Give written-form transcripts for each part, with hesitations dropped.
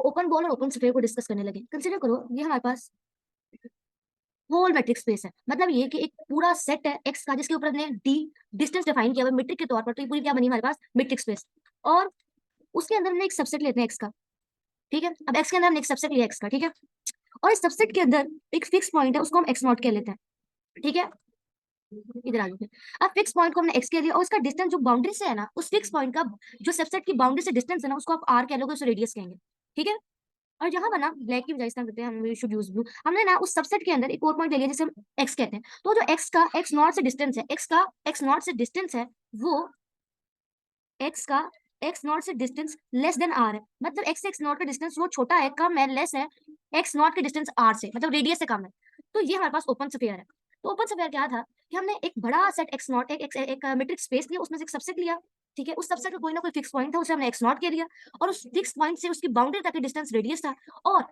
Open ball और open sphere को discuss करने लगे। कंसिडर करो ये हमारे पास होल मैट्रिक स्पेस है, मतलब ये कि एक पूरा सेट है एक्स का जिसके ऊपर हमने डी डिस्टेंस डिफाइन किया हुआ मैट्रिक के तौर पर, तो ये पूरी क्या बनी हमारे पास मैट्रिक स्पेस। और उसके अंदर हमने एक सबसेट लेते हैं एक्स का, ठीक है। अब एक्स के अंदर हमने एक सबसेट लिया एक्स का, ठीक है। और इस सबसेट के अंदर एक फिक्स पॉइंट है, उसको हम एक्स नॉट कह लेते हैं, ठीक है। इधर आ जाओ। अब फिक्स पॉइंट को हमने एक्स कह दिया और उसका डिस्टेंस जो बाउंड्री से है ना, उस फिक्स पॉइंट का जो सबसेट की बाउंड्री से डिस्टेंस है ना, उसको आप आर कह लोगे, उसे रेडियस कहेंगे, ठीक है। और यहाँ बना ब्लैक की बजाय इस तरह करते हैं, हम शुड यूज ब्लू। हमने ना उस सबसेट के अंदर एक और पॉइंट ले लिया जिसे हम एक्स कहते हैं। तो जो एक्स का एक्स नॉट से डिस्टेंस है, एक्स का एक्स नॉट से डिस्टेंस है, वो एक्स का एक्स नॉट से डिस्टेंस लेस देन आर है। मतलब एक्स से एक्स नॉट का डिस्टेंस वो छोटा है, कम है, लेस है एक्स नॉट के डिस्टेंस आर से, मतलब रेडियस से कम है। तो ये हमारे पास ओपन स्फीयर है। तो ओपन स्फीयर क्या था कि हमने एक बड़ा सेट एक्स नॉट एक मैट्रिक्स स्पेस लिया, उसमें से एक सबसेट लिया, ठीक है। उस सबसेट का कोई ना कोई फिक्स पॉइंट था, उसे हमने एक्स नॉट कह दिया, और उस फिक्स पॉइंट से उसकी बाउंड्री तक की डिस्टेंस रेडियस था। और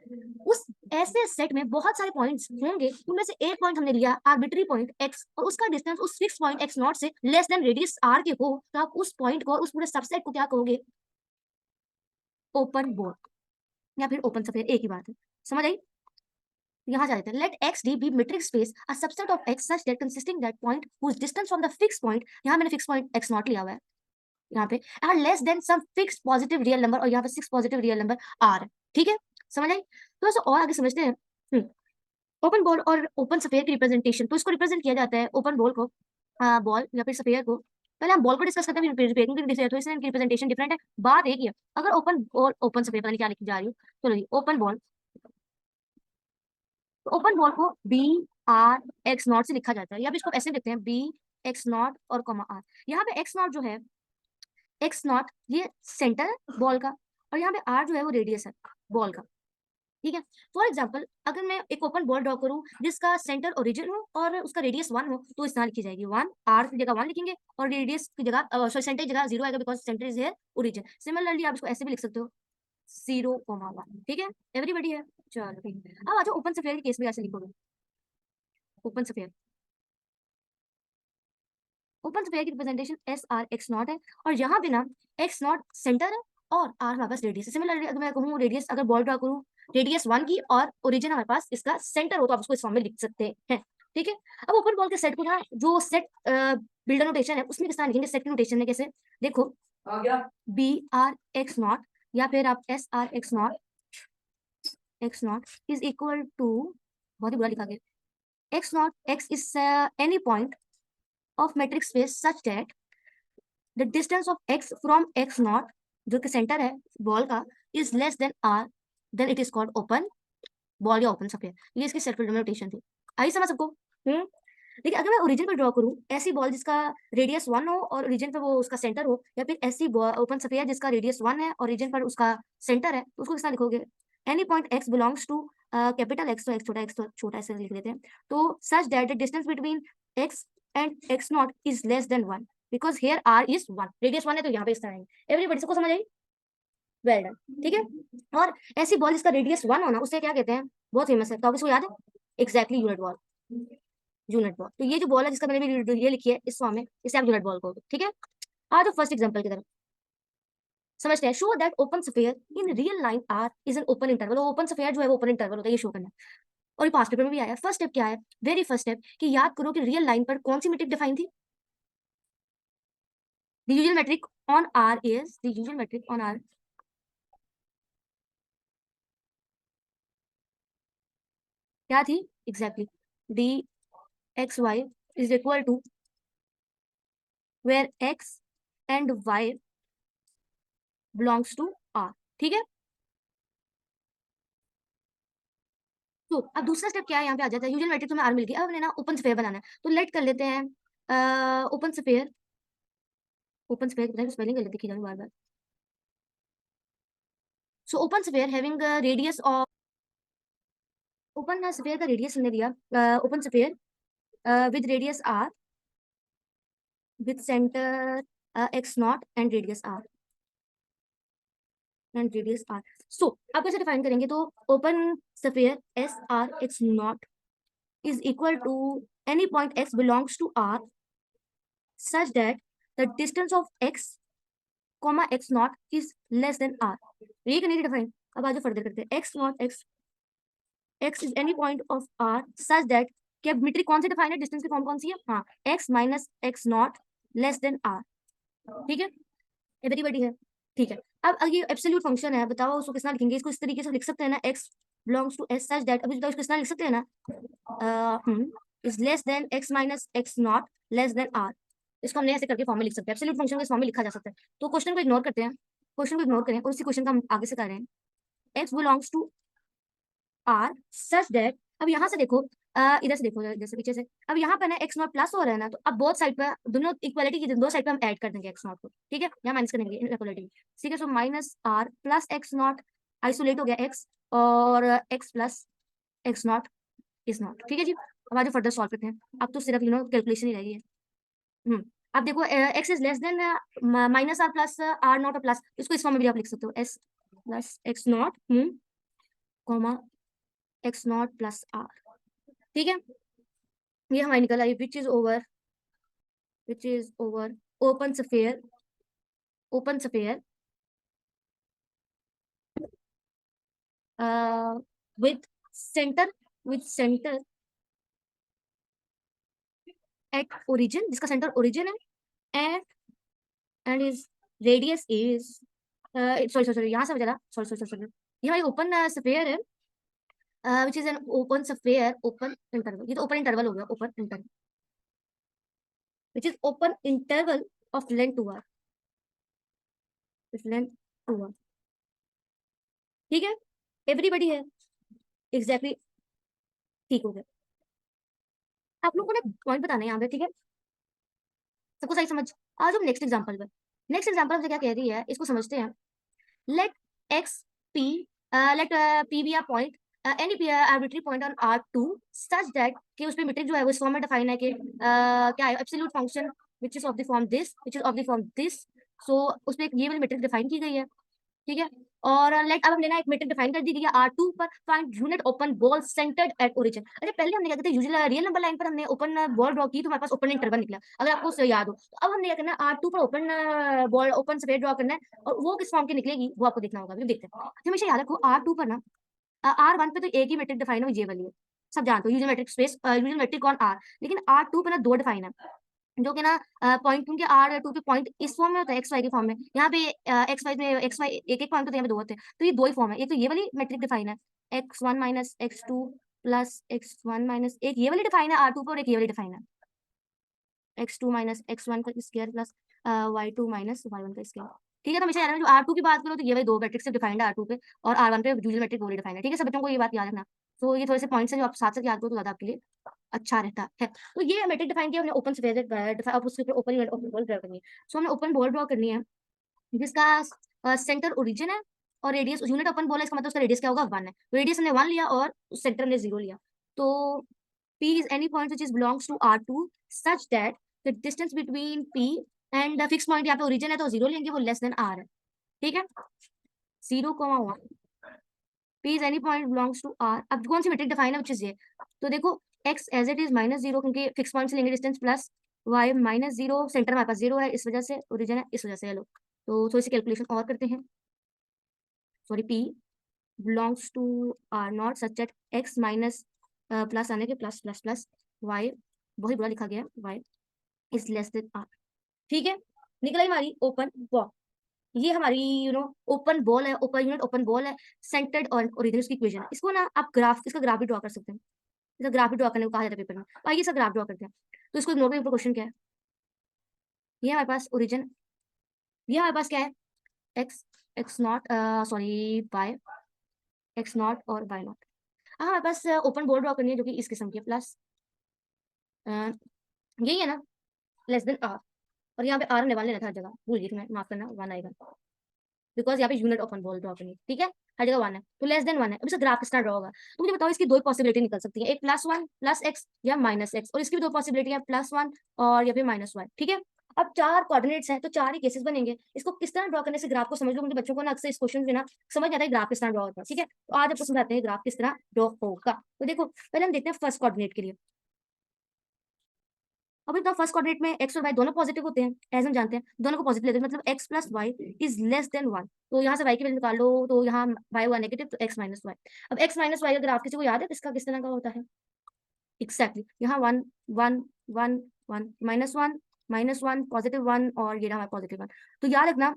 उस ऐसे सेट में बहुत सारे पॉइंट्स होंगे, उनमें से एक पॉइंट हमने लिया आर्बिट्री पॉइंट एक्स, और उसका डिस्टेंस उस फिक्स पॉइंट एक्स नॉट से लेस देन रेडियस आर के हो, तो आप उस पॉइंट को, उस पूरे सबसेट को क्या कहोगे? ओपन बॉल या फिर ओपन स्फीयर, एक ही बात है। समझ आई? यहाँ जाते हैं। Let X D be metric space a subset of X such that consisting that point whose distance from the fix point, यहाँ मैंने फिक्स पॉइंट एक्स नॉट लिया हुआ है यहाँ पे, R less than some fix positive real number, और यहाँ पे 6 पॉजिटिव रियल नंबर आर, ठीक है। समझ आई? तो ऐसे और आगे समझते हैं। ओपन बॉल और ओपन स्फीयर की रिप्रेजेंटेशन, तो इसको रिप्रेजेंट किया जाता है ओपन बॉल को, बॉल या फिर स्फीयर को। पहले हम बॉल को डिस्कस करते हैं, फिर स्फीयर तो इसमें इनकी रिप्रेजेंटेशन डिफरेंट है। बात एक ही है। अगर ओपन बॉल ओपन स्फीयर, पता नहीं क्या लिखी जा रही हूँ, चलो जी ओपन बॉल, तो ओपन बॉल को बी आर एक्स नॉट से लिखा जाता है, या फिर इसको ऐसे लिखते हैं बी एक्स नॉट और कॉमा आर। यहाँ पे एक्स नॉट जो है, एक्स नॉट ये सेंटर है बॉल का, और यहाँ पे आर जो है वो रेडियस है बॉल का, ठीक है। फॉर एग्जाम्पल अगर मैं एक ओपन बॉल ड्रॉ करूं जिसका सेंटर ओरिजिन हो और उसका रेडियस 1 हो, तो इस तरह लिखी जाएगी 1, आर की जगह 1 लिखेंगे, और रेडियस की जगह सॉरी सेंटर की जगह 0 आएगा, because centre is here origin. Similarly आप इसको ऐसे भी लिख सकते हो 0,1, ठीक है। एवरीबडी है, चलो ठीक है। अब आ जाओ ओपन स्फीयर के केस में, ऐसे लिखोगे ओपन स्फीयर। ओपन स्फीयर की representation S R X not है, और यहाँ पे ना एक्स नॉट सेंटर है और आर हमारे पास रेडियस है। सिमिलरली अगर मैं कहूँ रेडियस, अगर बॉल ड्रॉ करूँ रेडियस 1 की और ओरिजिन हमारे पास इसका सेंटर हो, तो आप उसको इस फॉर्म में लिख सकते हैं, ठीक है। अब ओपन बॉल के सेट को ना, जो सेट बिल्डर नोटेशन है उसमें किस तरह लिखेंगे, सेट की नोटेशन है कैसे, देखो बी आर एक्स नॉट, या फिर आप S R X not is equal to, बहुत ही बुरा लिखा गया, X not X is any point of metric space such that the distance of x from x naught, जो कि सेंटर है बॉल का, is less than r, then it is called open ball या ओपन स्फीयर। ये इसकी set builder notation थी। आई समझ सबको? देखिए अगर मैं ओरिजिन पर ड्रॉ करूं ऐसी बॉल जिसका रेडियस 1 हो और ओरिजिन पर वो उसका सेंटर हो, या फिर ऐसी ओपन स्फीयर जिसका रेडियस 1 है और ओरिजिन पर उसका सेंटर है, तो उसको किस तरह लिखोगे, any point x belongs to capital X, तो एक्स छोटा ऐसे लिख देते हैं, तो such that the distance between x and x not is less than 1, because here r is 1, radius 1 है तो यहाँ पे इस तरह है। एवरीबॉडी सबको समझ आई? वेल डन, ठीक है। और ऐसी बॉल जिसका रेडियस 1 होना, उसे क्या कहते हैं, बहुत फेमस है, तो किसको याद है? Exactly unit ball, unit ball. तो ये जो बॉल है जिसका मैंने भी ये लिखी है इस फॉर्म में, इसे आप यूनिट बॉल कहोगे, ठीक है। आ जाओ फर्स्ट एग्जांपल की तरफ, समझते हैं। Show that open sphere in real line R is an open interval. Open sphere जो है वो ओपन इंटरवल होता है, ये शो करना है। और ये पास्ट पेपर में भी आया है। फर्स्ट स्टेप क्या है, वेरी फर्स्ट स्टेप, कि याद करो कि रियल लाइन पर कौन सी मीट्रिक डिफाइन थी, the usual metric on R is, the usual metric on R क्या थी exactly, D X Y is equal to where X and Y belongs to R, ठीक है। तो अब दूसरा स्टेप क्या है, यहाँ पे आ जाता है, यूजुअल मैट्रिक्स में आर मिल गया, अब हमने ना ओपन स्फीयर बनाना है, तो लेट कर लेते हैं ओपन स्फीयर, ओपन स्फीयर की स्पेलिंग गलत लिखी जा रही है बार बार। So open sphere having radius of, open sphere का रेडियस हमने दिया, open sphere with radius R, with centre X naught and radius R, and radius R. So आप कैसे डिफाइन करेंगे, तो open sphere S R X naught is equal to any point x belongs to R such that the distance of x comma X not is less than R, ये नहीं define. अब आगे further करते हैं, X not X is any point of R such that, क्या metric कौन सी define है, डिस्टेंस की फॉर्म कौन सी है, हाँ X minus X not less than R, ठीक है, एवरीबॉडी है, ठीक है। अब ये एब्सोल्यूट फंक्शन है, बताओ उसको किस तरह लिखेंगे, इसको इस तरीके से लिख सकते हैं ना, x belongs to s such that, अभी बताओ इसको किस तरह लिख सकते हैं ना, is less than x minus x not less than r, इसको हमने ऐसे करके फॉर्म में लिख सकते हैं, एब्सोल्यूट फंक्शन को इस फॉर्म में लिखा जा सकता है। तो क्वेश्चन को इग्नोर करते हैं, क्वेश्चन को इग्नोर करें और उसी क्वेश्चन का हम आगे से कर रहे हैं, x belongs to r such that, अब यहाँ से देखो, इधर से देखो जैसे पीछे से, अब यहाँ पे ना x नॉट प्लस हो रहा है ना, तो अब बोथ साइड पे दोनों इक्वालिटी की दो साइड पे हम ऐड कर देंगे x नॉट को, ठीक है, यहाँ माइनस करेंगे इक्वालिटी, ठीक है। So minus r plus x not, isolate हो गया x, और x plus x not is not, ठीक है जी। अब आगे फर्दर सॉल्व करते हैं, अब तो सिर्फ कैलकुलेशन ही रह गई है। अब देखो x is less then minus r plus r not plus, इसको इस फॉर्म में भी आप लिख सकते हो, s plus x naught comma x naught plus r, ठीक है। ये हमारी निकल आई, which is over open sphere, open sphere with centre, with centre at origin, जिसका सेंटर ओरिजिन है, and and is radius is, sorry sorry sorry, यहाँ से बचा, सॉरी सॉरी सॉरी, ये हमारी ओपन स्फीयर है, which is an open sphere, open interval, ये तो ओपन इंटरवल हो गया, open interval which is open interval of length two R, length two R, ठीक है, एवरीबडी है, एग्जैक्टली exactly, ठीक हो गया। आप लोगों को ना पॉइंट बताना है यहाँ पे, ठीक है, सबको सही समझ। आज हम नेक्स्ट एग्जांपल पे, नेक्स्ट एग्जांपल हमसे क्या कह रही है, इसको समझते हैं। Let X P, let P be a point, any P arbitrary point on R two such that, कि उस पे मीट्रिक जो है वो इस फॉर्म में डिफाइन है कि क्या है, absolute function which is of the form this, which is of the form this, so उस पे ये वाली मीट्रिक डिफाइन की गई है, ठीक है। और लाइक अब हमने ना एक मीट्रिक डिफाइन कर दी गई है R2 पर, find unit open ball centred at origin. अरे पहले हमने क्या करते हैं, यूजुअल रियल नंबर लाइन पर हमने ओपन बॉल ड्रॉ की तो हमारे पास ओपन इंटरवल निकला, अगर आपको उससे याद हो। तो अब हमने क्या करना है, R2 पर open ball, open sphere draw करना है, और वो किस फॉर्म की निकलेगी वो आपको देखना होगा, अभी देखते हैं। हमेशा याद रखो R2 पर ना, R1 पे तो एक ही मीट्रिक डिफाइन है, ये वाली है, सब जानते हो, usual metric space, usual metric on R, लेकिन R2 पे ना दो डिफाइन है, जो कि ना पॉइंट, क्योंकि R2 के पॉइंट इस फॉर्म में होता है, एक्स वाई के फॉर्म में, यहाँ पे एक्स वाई में एक्स वाई एक एक पॉइंट होते हैं, यहाँ पे दो होते हैं, तो ये दो ही फॉर्म है, एक तो ये वाली मैट्रिक डिफाइन है, x1 minus x2 plus x1 minus, एक ये वाली डिफाइन है R2 पर, और एक ये वाली डिफाइन है x2 माइनस x1 का square plus y2 minus y1 का स्क्वायर, ठीक है। तो हमेशा याद रखना, जो R2 की बात करो तो ये वाली दो मैट्रिक से डिफाइंड है R2 पे, और R1 पे यूजुअल मैट्रिक वो डिफाइंड है, ठीक है, सब बच्चों को ये बात याद रखना। तो ये थोड़े से पॉइंट्स हैं जो आप साथ साथ याद करो तो ज्यादा आपके लिए अच्छा रहता है। तो ये मैट्रिक डिफाइन किया हमने, ओपन स्फीयर, अब उसके ऊपर ओपन बॉल ड्रा करनी है, सो हमने ओपन बॉल ड्रॉ करनी है जिसका सेंटर ओरिजिन है, और रेडियस यूनिट ओपन बॉल है, इसका मतलब उसका रेडियस क्या होगा, 1 है, रेडियस हमने 1 लिया और सेंटर हमने 0 लिया। तो P is any point which is belongs to R2 such that the distance between P and the fixed point, यहाँ पे ओरिजिन है तो 0 लेंगे, वो लेस देन R है, ठीक है, 0,1, P is any point belongs to R। अब कौन सी मैट्रिक डिफाइन है, which is ये, तो देखो x एज इट इज -0, क्योंकि फिक्स पॉइंट से लेंगे डिस्टेंस, प्लस y -0, सेंटर हमारे पास 0 है इस वजह से, ओरिजिन है इस वजह से, हेलो। तो थोड़ी सी कैलकुलेशन और करते हैं, sorry, P belongs to R not such that x minus plus आने के प्लस प्लस प्लस y, बहुत बुरा लिखा गया है, y is less than R, ठीक है। निकल आई हमारी ओपन बॉल, ये हमारी ओपन बॉल है, ओपन यूनिट ओपन बॉल है, सेंटर्ड और ओरिजिन की इक्वेशन है। इसको ना आप ग्राफ, इसका ग्राफ भी ड्रॉ कर सकते हैं, इसका ग्राफ भी ड्रॉ करने को कहा जाता है पेपर में, तो आइए इसका ग्राफ ड्रॉ करते हैं। तो इसको इग्नोर करें, क्वेश्चन क्या है, ये हमारे पास ओरिजिन, ये हमारे पास क्या है, X, X not, sorry Y, X not और वाई नॉट। हमारे पास ओपन बॉल ड्रॉ करनी है जो कि इस किस्म की है, प्लस यही है ना, लेस देन आर, और यहाँ पे आर हमने 1 लेना था हर जगह, भूल गई थी मैं, माफ करना, 1 आएगा, बिकॉज यहाँ पे यूनिट ओपन बॉल ड्रॉ करनी है, ठीक है, हर जगह 1 है, तो लेस देन 1 है। अब इसका ग्राफ किस तरह ड्रॉ होगा, तो मुझे बताओ, इसकी दो पॉसिबिलिटी निकल सकती है, एक +1 प्लस एक्स या माइनस एक्स, और इसकी भी दो पॉसिबिलिटी है, +1 और या फिर -y, ठीक है। अब 4 कोऑर्डिनेट्स हैं तो 4 ही केसेस बनेंगे, इसको किस तरह ड्रॉ करने से ग्राफ को समझ लो, मुझे बच्चों को ना अक्सर इस क्वेश्चन में ना समझ आता है ग्राफ किस तरह ड्रॉ होता है, ठीक है। तो आज आपको समझाते हैं ग्राफ किस तरह ड्रॉ होगा। तो देखो पहले हम देखते हैं फर्स्ट कोऑर्डिनेट के लिए, अब इतना फर्स्ट कोऑर्डिनेट में एक्स और वाई दोनों पॉजिटिव होते हैं, एज हम जानते हैं, दोनों को पॉजिटिव लेते हैं, मतलब X plus Y is less than 1। तो यहाँ से वाई की वैल्यू निकाल लो, तो यहाँ वाई हुआ नेगेटिव, तो एक्स माइनस वाई। अब एक्स माइनस वाई अगर आप किसी को याद है, इसका किस तरह का होता है? एग्जैक्टली यहाँ 1 1 1 1 -1 +1 और ये रहा +1। तो याद रखना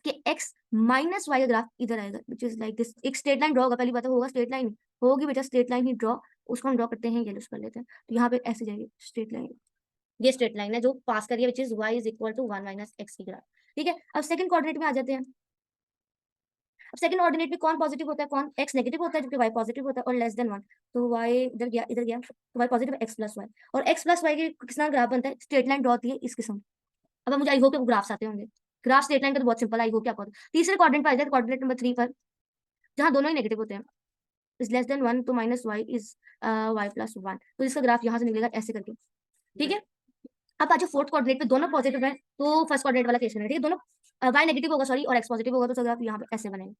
कि x माइनस वाई का ग्राफ इधर आएगा, विच इज लाइक दिस। एक स्ट्रेट लाइन ड्रॉ होगा, पहली बात तो होगा स्ट्रेट लाइन, होगी बेटा स्ट्रेट लाइन ही ड्रॉ। उसको हम ड्रॉ करते हैं, येलो कर लेते हैं, तो यहाँ पे ऐसे जाएगी स्ट्रेट लाइन। ये स्ट्रेट लाइन है जो पास कर रही है, which is y is equal to 1 minus x की ग्राफ। ठीक है, अब सेकंड कोऑर्डिनेट में आ जाते हैं। अब सेकंड ऑर्डिनेट में कौन पॉजिटिव होता है, कौन x नेगेटिव होता है, जबकि y पॉजिटिव होता है और लेस देन 1। तो y इधर गया इधर गया, तो y positive x plus Y, और x प्लस वाई के किस तरह ग्राफ बनता है, स्ट्रेट लाइन ड्रॉ होती है इस किस्म। अब मुझे आई होप के ग्राफ्स आते होंगे, ग्राफ स्ट्रेट लाइन का तो बहुत सिंपल, आई होप क्या होता है। तीसरे कोऑर्डिनेट पर आ जाए, कोऑर्डिनेट नंबर 3 पर, जहां दोनों ही नेगेटिव होते हैं, इज लेस देन 1, तो minus Y is Y plus 1। तो इसका ग्राफ यहाँ से निकलेगा ऐसे करके। ठीक है, अब आज फोर्थ कोऑर्डिनेट पे दोनों पॉजिटिव है, तो फर्स्ट कोऑर्डिनेट वाला केस है, ठीक है, दोनों y नेगेटिव होगा सॉरी और x पॉजिटिव होगा, तो ग्राफ यहाँ पे ऐसे बनेगा।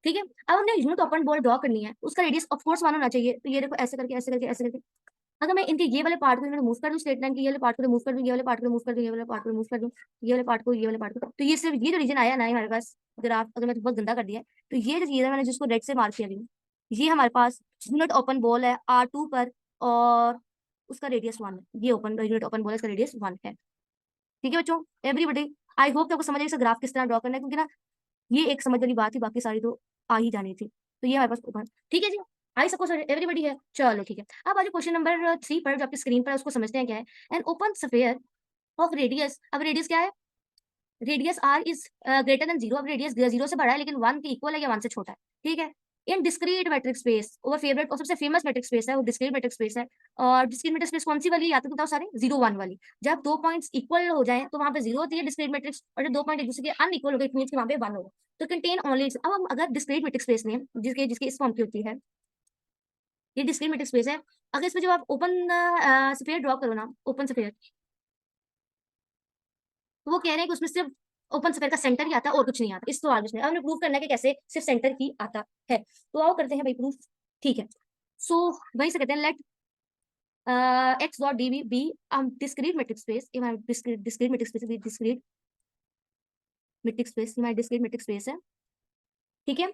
ठीक है, अब हमने यूनिट ओपन बॉल ड्रॉ करनी है, उसका रेडियस ऑफ कोर्स 1 होना चाहिए। तो ये देखो ऐसे करके ऐसे करके ऐसे करके, अगर मैं इनके ये वाले पार्ट को रिमूव कर दूं, स्ट्रेट लाइन के ये वाले पार्ट को रिमूव कर दूं, ये वाले पार्ट को रिमूव कर दूं, ये वाले पार्ट को रिमूव कर दूं, ये वाले पार्ट को, ये वाले पार्ट को, तो ये सिर्फ ये जो रीजन आया ना हमारे पास ग्राफ, अगर मैं बहुत गंदा कर दिया है, तो ये जो चीज है मैंने जिसको रेड से मार्क किया अभी, ये हमारे पास यूनिट ओपन बॉल है R2 पर, और उसका रेडियस 1 है। ये ओपन यूनिट ओपन बॉल है, इसका रेडियस 1 है। ठीक है बच्चों, एवरीबडी, आई होप आपको समझ आई इसका ग्राफ किस तरह ड्रॉ करना है, क्योंकि ना ये एक समझ वाली बात थी, बाकी सारी तो आ ही जानी थी। तो ये हमारे पास ओपन, ठीक है जी, आई सबको एवरीबडी है, चलो ठीक है। अब आज क्वेश्चन नंबर 3 पर जो आपकी स्क्रीन पर है, उसको समझते हैं क्या है। N open sphere of radius, अब रेडियस क्या है, radius r is greater than 0। अब रेडियस 0 से बड़ा है लेकिन 1 के इक्वल है या 1 से छोटा है। ठीक है, इन discrete metrics space, over favourite और सबसे फेमस मैट्रिक्स स्पेस है वो डिस्क्रीट मैट्रिक्स स्पेस है। और डिस्क्रीट मैट्रिक्स स्पेस कौन सी वाली है, या तो बताओ सारे, 0 1 वाली। जब दो पॉइंट्स इक्वल हो जाए तो वहां पे 0 होती है डिस्क्रीट मैट्रिक्स, और जब दो पॉइंट एक दूसरे के अनइक्वल हो गए, इट मींस कि वहां पे 1 होगा। तो कंटेन ओनली, अब हम अगर डिस्क्रीट मैट्रिक्स स्पेस में, जिसके जिसकी इस फॉर्म की होती है, ये डिस्क्रीट मैट्रिक्स स्पेस है, अगर इसमें जब आप ओपन स्फीयर ड्रॉ करो ना, ओपन स्फीयर, तो वो कह रहे हैं कि उसमें सिर्फ ओपन स्फीयर का सेंटर ही आता है और कुछ नहीं आता। इस सवाल में अब हमें प्रूव करना है कि कैसे सिर्फ सेंटर ही आता है। तो आओ करते हैं भाई प्रूफ। ठीक है, सो वहीं से कहते हैं let X dot D be discrete metrics space, discrete metrics space, discrete metrics space, हमारी डिस्क्रीट मैट्रिक्स स्पेस है। ठीक है,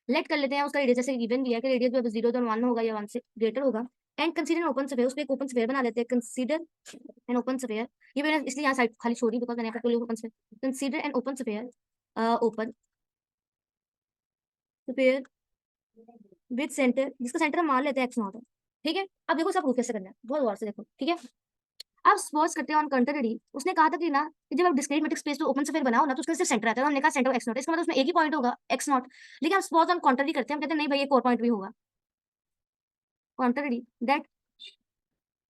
लेट कर लेते हैं उसका रेडियस, जैसे गिवन दिया है कि रेडियस भी 0 तो 1 होगा या 1 से ग्रेटर होगा। एंड कंसीडर ओपन स्फीयर, उस पे एक ओपन स्फीयर बना लेते हैं, कंसीडर एन ओपन स्फीयर। ये मैंने इसलिए यहाँ साइड खाली छोड़ी बिकॉज़ मैंने यहाँ पे open sphere, consider N open sphere, open sphere with centre, जिसका सेंटर हम मान लेते हैं x0 है। ठीक है, अब देखो सब प्रूफ कैसे करना है, बहुत गौर से देखो। ठीक है, अब सपोज करते हैं ऑन कंट्रारी, उसने कहा था कि ना कि जब आप डिस्क्रीट मैट्रिक्स स्पेस पे ओपन स्फीयर बनाओ ना, तो उसका सिर्फ सेंटर आता है, तो हमने कहा सेंटर x0, इसका मतलब उसमें एक ही पॉइंट होगा x0। लेकिन अब सपोज हम कंट्रारी करते हैं, हम कहते हैं नहीं भाई एक और पॉइंट भी होगा, कंट्रारी दैट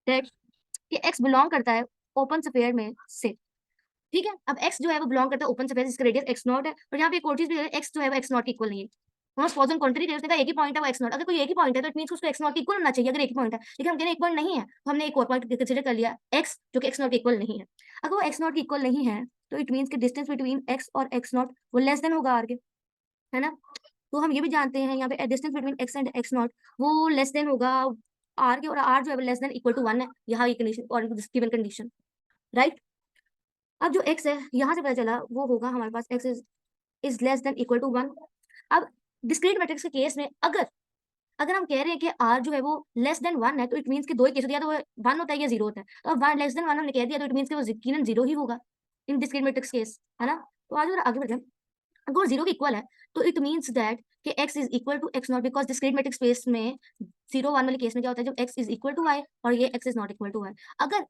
दैट कि x बिलोंग करता है ओपन स्फीयर में से। ठीक है, अब x जो है वो बिलोंग करता है ओपन स्फीयर, जिसका रेडियस x0 है, और यहाँ पे एक और चीज भी है, x जो है वो x0 इक्वल नहीं है। हाँ सपोज हम कंट्री करें, उसने कहा एक ही पॉइंट है वो x0, अगर कोई एक ही पॉइंट है तो इट मींस उसको x0 इक्वल होना चाहिए, अगर एक ही पॉइंट है। लेकिन हम कह रहे हैं एक पॉइंट नहीं है, तो हमने एक और पॉइंट कंसीडर कर लिया x, जो कि x0 इक्वल नहीं है। अगर वो x0 इक्वल नहीं है, तो इट मींस कि डिस्टेंस बिटवीन x और x0 वो लेस देन होगा r के, है ना। तो हम ये भी जानते हैं यहाँ पे distance between x and x0 वो लेस देन होगा r के, और r जो है लेस देन इक्वल टू 1 है, यहाँ ये कंडीशन और गिवन कंडीशन, राइट। अब जो x है यहाँ से पता चला वो होगा हमारे पास x is less than equal to 1। अब डिस्क्रीट मैट्रिक्स के केस में अगर अगर हम कह रहे हैं कि r जो है वो लेस देन 1 है, तो इट मींस कि दो ही केस होता है, या तो वो 1 होता है या 0 होता है। तो अब 1 लेस देन 1 हमने कह दिया, तो इट मींस कि वो यकीनन 0 ही होगा इन डिस्क्रीट मैट्रिक्स केस, है ना। तो आज आगे बढ़ते हैं, अगर वो 0 के इक्वल है, तो इट मींस दैट कि x is equal to x not, because discrete metrics space में 0 1 वाले केस में क्या होता है, जब x is equal to y और ये x is not equal to y। अगर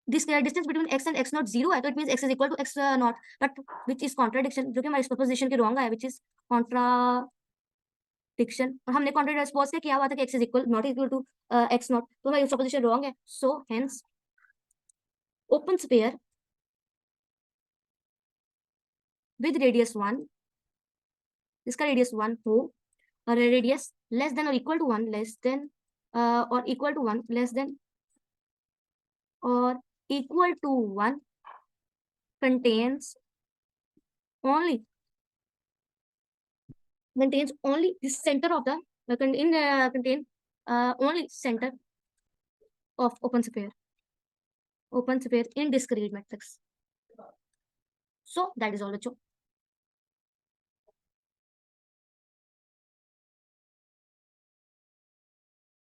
distance between x and x not 0 है, तो it means x is equal to x not, but which is contradiction, जो कि हमारी प्रोपोजिशन के रॉन्ग है, विच इज कॉन्ट्राडिक्शन। और हमने कॉन्ट्राडिक्शन सपोज किया हुआ था कि x is equal not equal to x not, तो हमारी प्रोपोजिशन रॉन्ग है। So hence open sphere with radius 1, इसका रेडियस 1 हो, और रेडियस लेस देन और इक्वल टू 1, लेस देन और इक्वल टू 1, लेस देन और equal to 1 contains only the center of the contain only center of open sphere, open square in discrete matrix. So that is all बच्चों.